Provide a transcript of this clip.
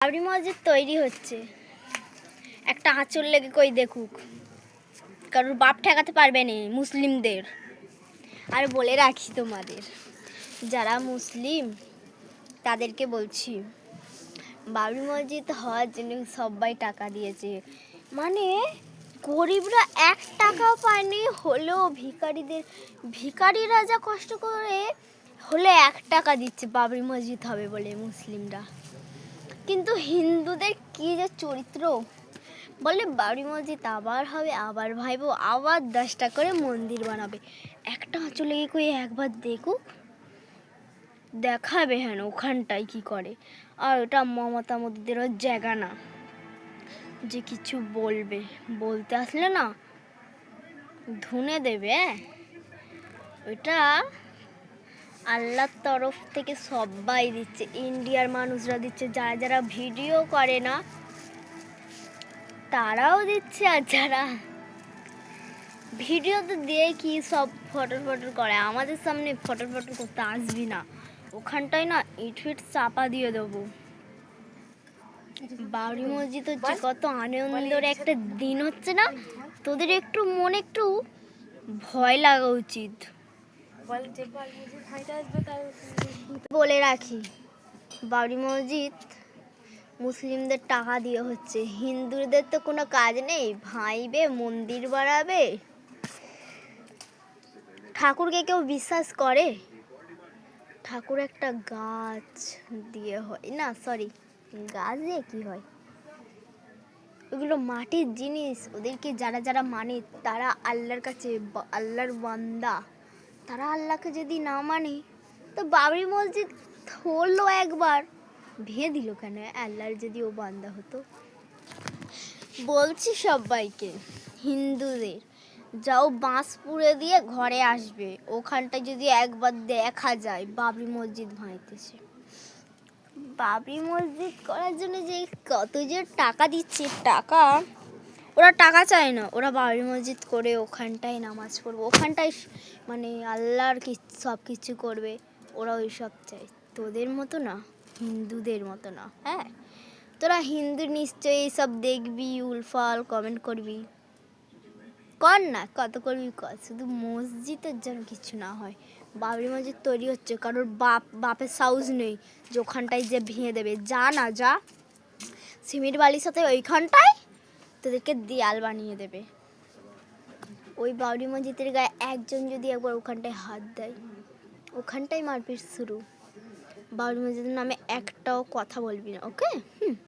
বাবরি মসজিদ তৈরি হচ্ছে, একটা আঁচল লেগে কই দেখুক, কারোর বাপ ঠেকাতে পারবে না মুসলিমদের। আর বলে রাখি তোমাদের, যারা মুসলিম তাদেরকে বলছি, বাবরি মসজিদ হওয়ার জন্য সবাই টাকা দিয়েছে, মানে গরিবরা 1 টাকাও পায়নি, হলেও ভিখারিরা যা কষ্ট করে হলে 1 টাকা দিচ্ছে বাবরি মসজিদ হবে বলে মুসলিমরা। কিন্তু হিন্দুদের কি যে চরিত্র, বলে বাবরি মসজিদ আবার হবে, আবার ভাইবো, আবার 10টা করে মন্দির বানাবে। একটা আঁচলে কই একবার দেখুক, দেখাবে হ্যাঁ ওখানটায় কি করে। আর ওটা মমতা মোদিদেরও জায়গা না যে কিছু বলবে, বলতে আসলে না ধুনে দেবে। ওটা আল্লাহর তরফ থেকে সবাই দিচ্ছে, ইন্ডিয়ার মানুষরা দিচ্ছে, যারা যারা ভিডিও করে না তারাও দিচ্ছে, আর যারা ভিডিও তো দিয়ে কি সব ফটো করে আমাদের সামনে ফটো করতে আসবি না, ওখানটায় না ইট চাপা দিয়ে দেবো। বাবরি মসজিদ হচ্ছে কত আনন্দের একটা দিন হচ্ছে না, তোদের একটু মনে একটু ভয় লাগা উচিত। বলে রাখি, বাবরি মসজিদ মুসলিমদের টাকা দিয়ে হচ্ছে, হিন্দুদের তো কোনো কাজ নেই, ভাইবে মন্দির বানাবে। ঠাকুরকে কেউ বিশ্বাস করে? ঠাকুর একটা গাছ দিয়ে হয় না, সরি গাছ দিয়ে কি হয়, ওগুলো মাটির জিনিস। ওদেরকে যারা যারা মানে তারা আল্লাহর কাছে আল্লাহর বান্দা, তারা আল্লাহকে যদি না মানে তো বাবরি মসজিদ হলো একবার ভেঙে দিল কেন? আল্লাহর যদি ও বান্দা হতো। বলছি সবাইকে, হিন্দুদের যাও বাঁশ পুড়ে দিয়ে ঘরে আসবে, ওখানটায় যদি একবার দেখা যায় বাবরি মসজিদ ভাঙতেছে। বাবরি মসজিদ করার জন্য যে কত যে টাকা দিচ্ছে, টাকা ওরা টাকা চায় না, ওরা বাবরি মসজিদ করে ওখানটায় নামাজ পড়বে, ওখানটায় মানে আল্লাহর সব কিছু করবে, ওরা ওই সব চায়। তোদের মতো না, হিন্দুদের মতো না। হ্যাঁ, তোরা হিন্দু নিশ্চয়ই এইসব দেখবি, উলফাল কমেন্ট করবি, কর না, কত করবি কর, শুধু মসজিদের যেন কিছু না হয়। বাবরি মসজিদ তৈরি হচ্ছে, কারোর বাপের সাউজ নেই যে ওখানটায় যে ভেঙে দেবে। যা না যা, সিমেন্ট বালির সাথে ওইখানটায় তোদেরকে দেয়াল বানিয়ে দেবে। ওই বাবরি মসজিদের গায়ে একজন যদি একবার ওখানটায় হাত দেয়, ওখানটায় মারপিট শুরু। বাবরি মসজিদের নামে একটাও কথা বলবি না, ওকে?